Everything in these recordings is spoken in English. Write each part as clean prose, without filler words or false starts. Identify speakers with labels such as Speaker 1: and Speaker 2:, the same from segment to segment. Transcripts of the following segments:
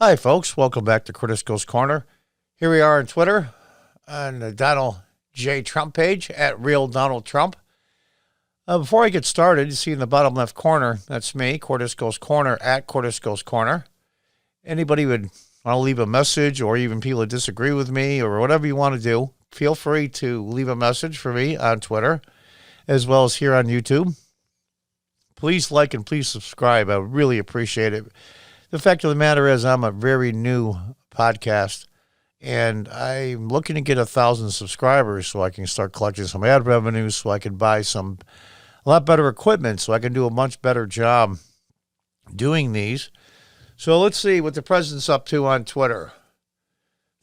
Speaker 1: Hi, folks. Welcome back to Cordisco's Corner. Here we are on Twitter on the Donald J. Trump page at Real Donald Trump. Before I get started, you see in the bottom left corner, that's me, Cordisco's Corner at Cordisco's Corner. Anybody would want to leave a message, or even people that disagree with me, or whatever you want to do, feel free to leave a message for me on Twitter, as well as here on YouTube. Please like and please subscribe. I really appreciate it. The fact of the matter is I'm a very new podcast, and I'm looking to get 1,000 subscribers so I can start collecting some ad revenue, so I can buy a lot better equipment, so I can do a much better job doing these. So let's see what the president's up to on Twitter.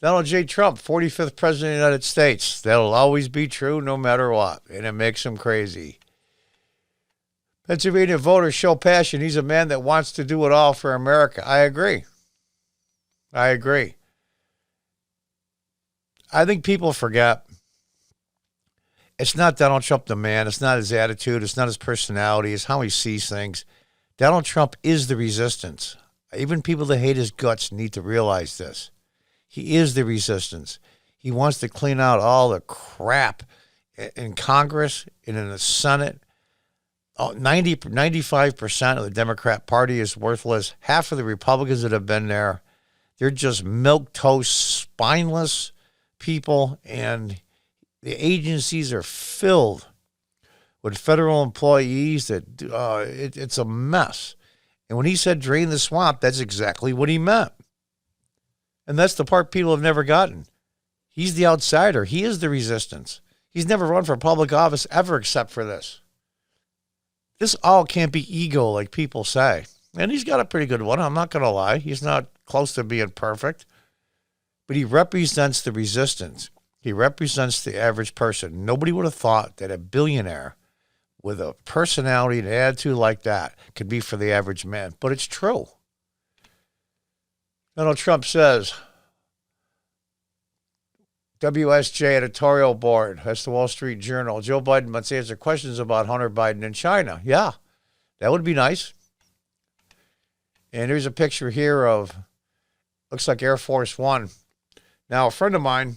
Speaker 1: Donald J. Trump, 45th President of the United States. That'll always be true no matter what, and it makes him crazy. Pennsylvania voters show passion. He's a man that wants to do it all for America. I agree. I think people forget. It's not Donald Trump the man. It's not his attitude. It's not his personality. It's how he sees things. Donald Trump is the resistance. Even people that hate his guts need to realize this. He is the resistance. He wants to clean out all the crap in Congress and in the Senate. 95% of the Democrat Party is worthless. Half of the Republicans that have been there, they're just milquetoast, spineless people, and the agencies are filled with federal employees that it's a mess. And when he said drain the swamp, that's exactly what he meant. And that's the part people have never gotten. He's the outsider. He is the resistance. He's never run for public office ever except for this. This all can't be ego like people say. And he's got a pretty good one. I'm not going to lie. He's not close to being perfect. But he represents the resistance. He represents the average person. Nobody would have thought that a billionaire with a personality and attitude like that could be for the average man. But it's true. Donald Trump says, WSJ editorial board, that's the Wall Street Journal. Joe Biden must answer questions about Hunter Biden in China. Yeah, that would be nice. And here's a picture here of, looks like Air Force One. Now, a friend of mine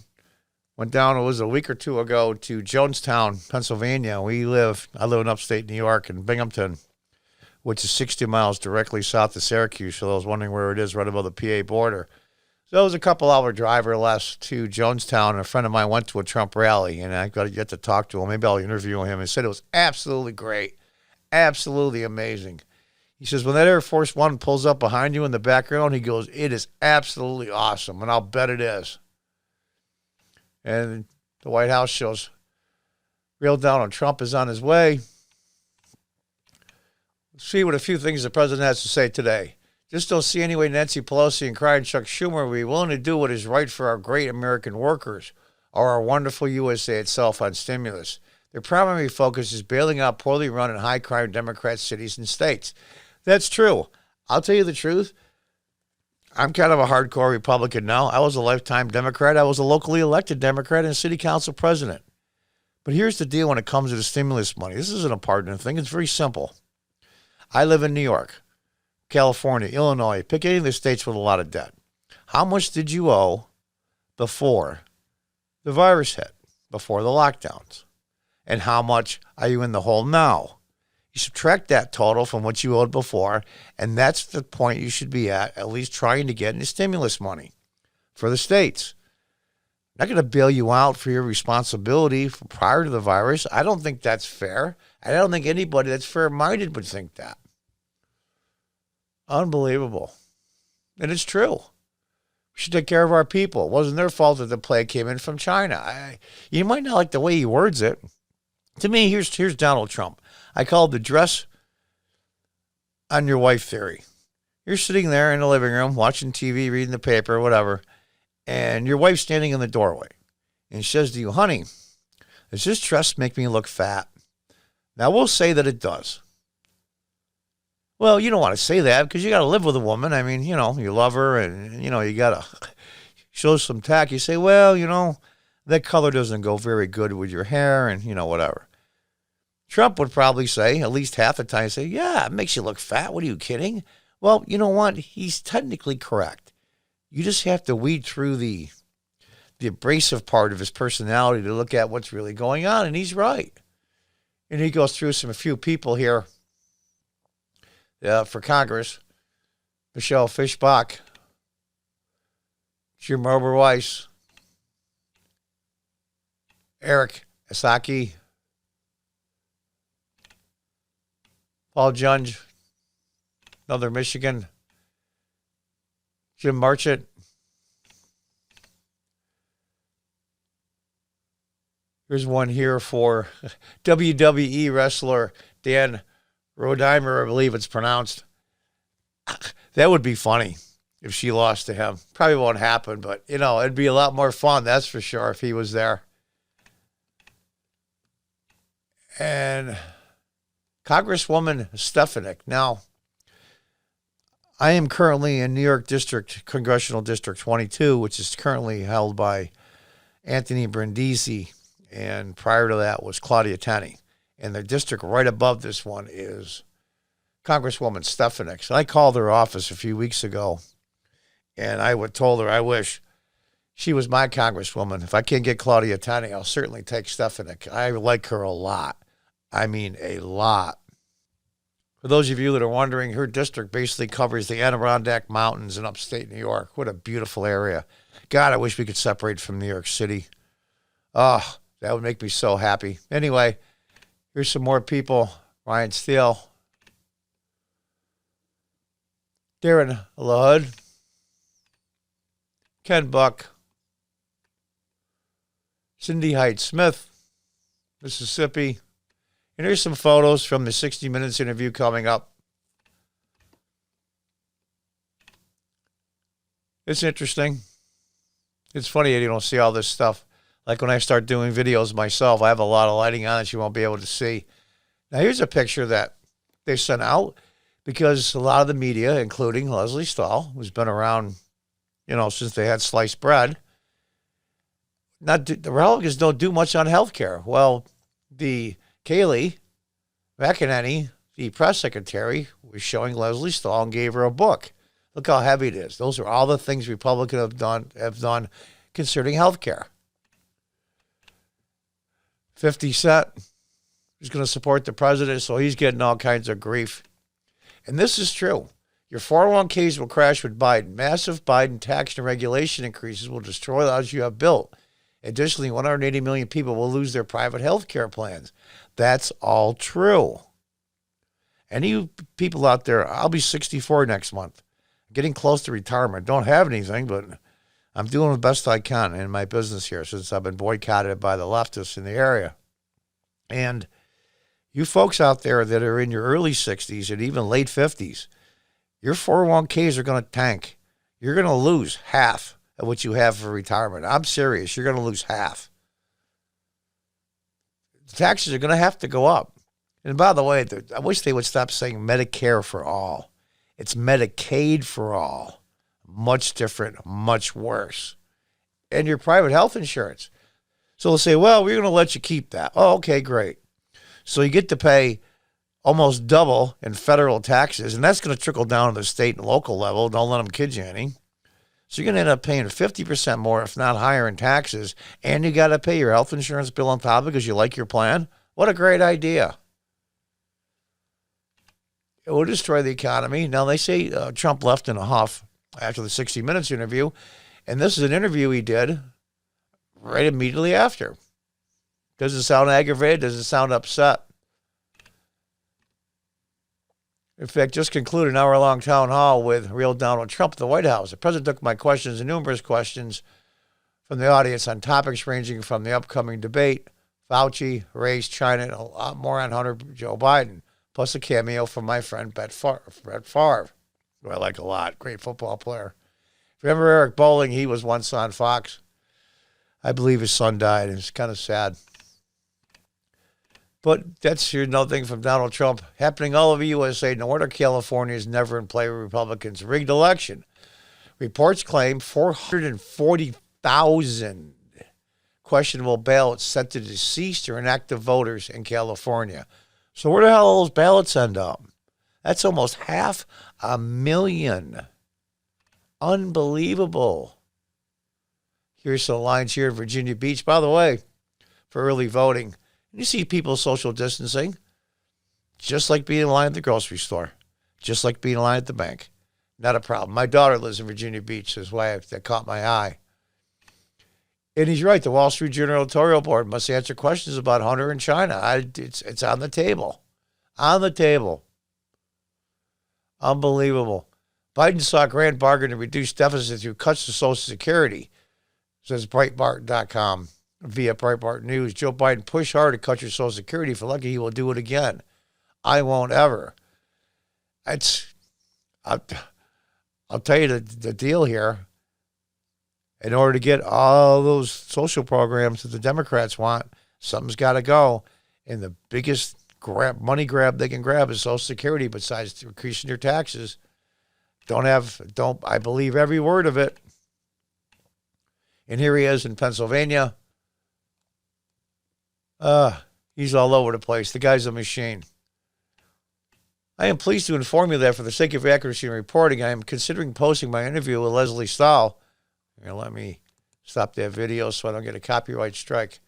Speaker 1: went down, it was a week or two ago, to Jonestown, Pennsylvania. I live in upstate New York in Binghamton, which is 60 miles directly south of Syracuse. So I was wondering where it is, right above the PA border. So it was a couple-hour drive or less to Jonestown, and a friend of mine went to a Trump rally, and I got to get to talk to him. Maybe I'll interview him. He said it was absolutely great, absolutely amazing. He says, when that Air Force One pulls up behind you in the background, he goes, it is absolutely awesome, and I'll bet it is. And the White House shows real Donald Trump is on his way. Let's see what a few things the president has to say today. Just don't see any way Nancy Pelosi and crying Chuck Schumer will be willing to do what is right for our great American workers or our wonderful USA itself on stimulus. Their primary focus is bailing out poorly run and high-crime Democrat cities and states. That's true. I'll tell you the truth. I'm kind of a hardcore Republican now. I was a lifetime Democrat. I was a locally elected Democrat and city council president. But here's the deal when it comes to the stimulus money. This isn't a partner thing. It's very simple. I live in New York, California, Illinois, pick any of the states with a lot of debt. How much did you owe before the virus hit, before the lockdowns? And how much are you in the hole now? You subtract that total from what you owed before, and that's the point you should be at least trying to get into stimulus money for the states. I'm not going to bail you out for your responsibility prior to the virus. I don't think that's fair. I don't think anybody that's fair-minded would think that. Unbelievable. And it's true. We should take care of our people. It wasn't their fault that the plague came in from China. You might not like the way he words it. To me, here's Donald Trump. I call it the dress on your wife theory. You're sitting there in the living room, watching TV, reading the paper, whatever, and your wife's standing in the doorway. And she says to you, honey, does this dress make me look fat? Now, we'll say that it does. Well, you don't want to say that because you got to live with a woman. I mean, you love her and, you got to show some tact. You say, well, that color doesn't go very good with your hair and, whatever. Trump would probably say, at least half the time, say, yeah, it makes you look fat. What are you kidding? Well, you know what? He's technically correct. You just have to weed through the abrasive part of his personality to look at what's really going on, and he's right. And he goes through a few people here for Congress. Michelle Fischbach, Jim Oberweis, Eric Asaki, Paul Junge, another Michigan, Jim Marchant. Here's one here for WWE wrestler Dan Rodimer, I believe it's pronounced. That would be funny if she lost to him. Probably won't happen, but, it'd be a lot more fun, that's for sure, if he was there. And Congresswoman Stefanik. Now, I am currently in New York District, Congressional District 22, which is currently held by Anthony Brindisi, and prior to that was Claudia Tenney. And the district right above this one is Congresswoman Stefanik. So I called her office a few weeks ago, and I told her I wish she was my congresswoman. If I can't get Claudia Tenney, I'll certainly take Stefanik. I like her a lot. I mean, a lot. For those of you that are wondering, her district basically covers the Adirondack Mountains in upstate New York. What a beautiful area. God, I wish we could separate from New York City. Oh, that would make me so happy. Anyway, here's some more people. Ryan Steele, Darren LaHood, Ken Buck, Cindy Hyde-Smith, Mississippi. And here's some photos from the 60 Minutes interview coming up. It's interesting. It's funny that you don't see all this stuff. Like when I start doing videos myself, I have a lot of lighting on that you won't be able to see. Now, here's a picture that they sent out because a lot of the media, including Leslie Stahl, who's been around, since they had sliced bread, the Republicans don't do much on health care. Well, the Kayleigh McEnany, the press secretary, was showing Leslie Stahl and gave her a book. Look how heavy it is. Those are all the things Republicans have done concerning health care. 50 Cent is going to support the president, so he's getting all kinds of grief. And this is true. Your 401ks will crash with Biden. Massive Biden tax and regulation increases will destroy the house you have built. Additionally, 180 million people will lose their private health care plans. That's all true. Any people out there, I'll be 64 next month. Getting close to retirement. Don't have anything, but I'm doing the best I can in my business here since I've been boycotted by the leftists in the area. And you folks out there that are in your early 60s and even late 50s, your 401ks are going to tank. You're going to lose half of what you have for retirement. I'm serious. You're going to lose half. The taxes are going to have to go up. And by the way, I wish they would stop saying Medicare for all. It's Medicaid for all. Much different, much worse. And your private health insurance. So they'll say, well, we're going to let you keep that. Oh, okay, great. So you get to pay almost double in federal taxes, and that's going to trickle down to the state and local level. Don't let them kid you any. So you're going to end up paying 50% more, if not higher, in taxes, and you got to pay your health insurance bill on top because you like your plan. What a great idea. It will destroy the economy. Now, they say Trump left in a huff after the 60 Minutes interview, and this is an interview he did right immediately after. Doesn't sound aggravated, doesn't sound upset. In fact, just concluded an hour-long town hall with real Donald Trump at the White House. The president took my questions and numerous questions from the audience on topics ranging from the upcoming debate, Fauci, race, China, and a lot more on Hunter Joe Biden, plus a cameo from my friend Brett Favre, who I like a lot, great football player. Remember Eric Bolling? He was once on Fox. I believe his son died, and it's kind of sad. But that's another thing from Donald Trump happening all over USA. Northern California is never in play with Republicans. Rigged election. Reports claim 440,000 questionable ballots sent to deceased or inactive voters in California. So where the hell will those ballots end up? That's almost 500,000 Unbelievable. Here's some lines here in Virginia Beach, by the way, for early voting. You see people social distancing, just like being in line at the grocery store, just like being in line at the bank. Not a problem. My daughter lives in Virginia Beach. That's why that caught my eye. And he's right. The Wall Street Journal editorial board must answer questions about Hunter and China. It's on the table. On the table. Unbelievable. Biden saw a grand bargain to reduce deficit through cuts to Social Security, says Breitbart.com. Via Breitbart News, Joe Biden pushed hard to cut your Social Security. If you're lucky, he will do it again. I won't ever. I'll tell you the deal here. In order to get all those social programs that the Democrats want, something's got to go. And the biggest money grab they can grab is Social Security, besides increasing your taxes. I believe every word of it. And here he is in Pennsylvania. He's all over the place. The guy's a machine. I am pleased to inform you that for the sake of accuracy in reporting, I am considering posting my interview with Leslie Stahl. Here, let me stop that video so I don't get a copyright strike.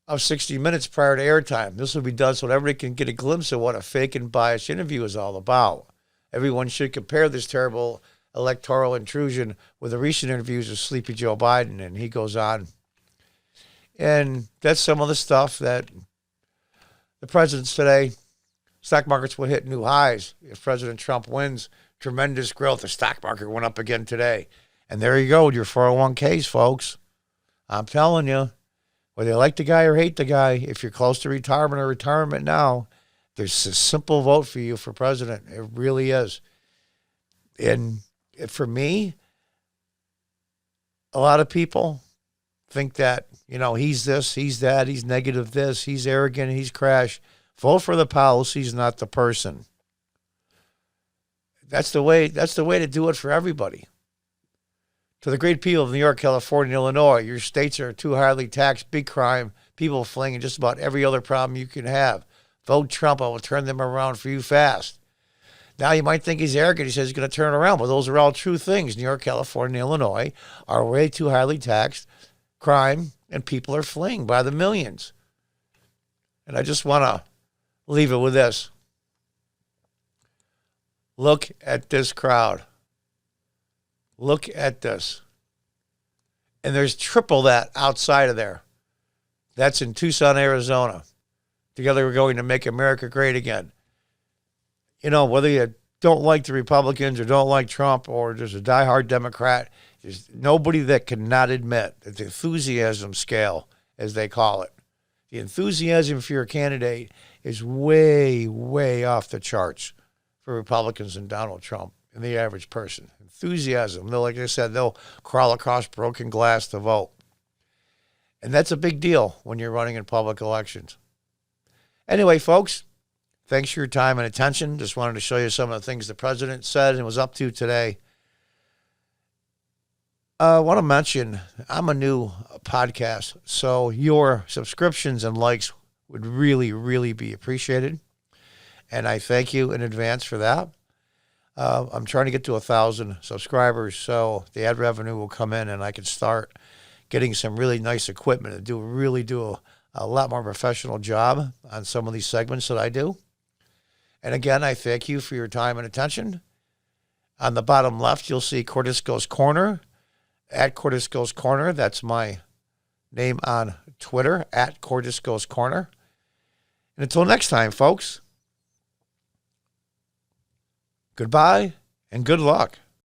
Speaker 1: Of 60 minutes prior to airtime. This will be done so that everybody can get a glimpse of what a fake and biased interview is all about. Everyone should compare this terrible electoral intrusion with the recent interviews of Sleepy Joe Biden. And he goes on. And that's some of the stuff that the president's today. Stock markets will hit new highs if President Trump wins. Tremendous growth. The stock market went up again today. And there you go with your 401ks, folks. I'm telling you, whether you like the guy or hate the guy, if you're close to retirement now, there's a simple vote for you for president. It really is. And for me, a lot of people think that, he's this, he's that, he's negative this, he's arrogant, he's crash. Vote for the policies, not the person. That's the way to do it for everybody. To the great people of New York, California, and Illinois, your states are too highly taxed, big crime, people fleeing, and just about every other problem you can have. Vote Trump. I will turn them around for you fast. Now you might think he's arrogant. He says he's going to turn around, but those are all true things. New York, California, and Illinois are way too highly taxed, crime, and people are fleeing by the millions. And I just want to leave it with this. Look at this crowd. Look at this. And there's triple that outside of there. That's in Tucson, Arizona. Together we're going to make America great again. Whether you don't like the Republicans or don't like Trump or just a diehard Democrat, there's nobody that cannot admit that the enthusiasm scale, as they call it, the enthusiasm for your candidate is way, way off the charts for Republicans and Donald Trump and the average person. Enthusiasm. Like I said, they'll crawl across broken glass to vote. And that's a big deal when you're running in public elections. Anyway, folks, thanks for your time and attention. Just wanted to show you some of the things the president said and was up to today. I want to mention I'm a new podcast, so your subscriptions and likes would really, really be appreciated. And I thank you in advance for that. I'm trying to get to 1,000 subscribers, so the ad revenue will come in and I can start getting some really nice equipment and do a lot more professional job on some of these segments that I do. And again, I thank you for your time and attention. On the bottom left, you'll see Cordisco's Corner, at Cordisco's Corner. That's my name on Twitter, at Cordisco's Corner. And until next time, folks, goodbye and good luck.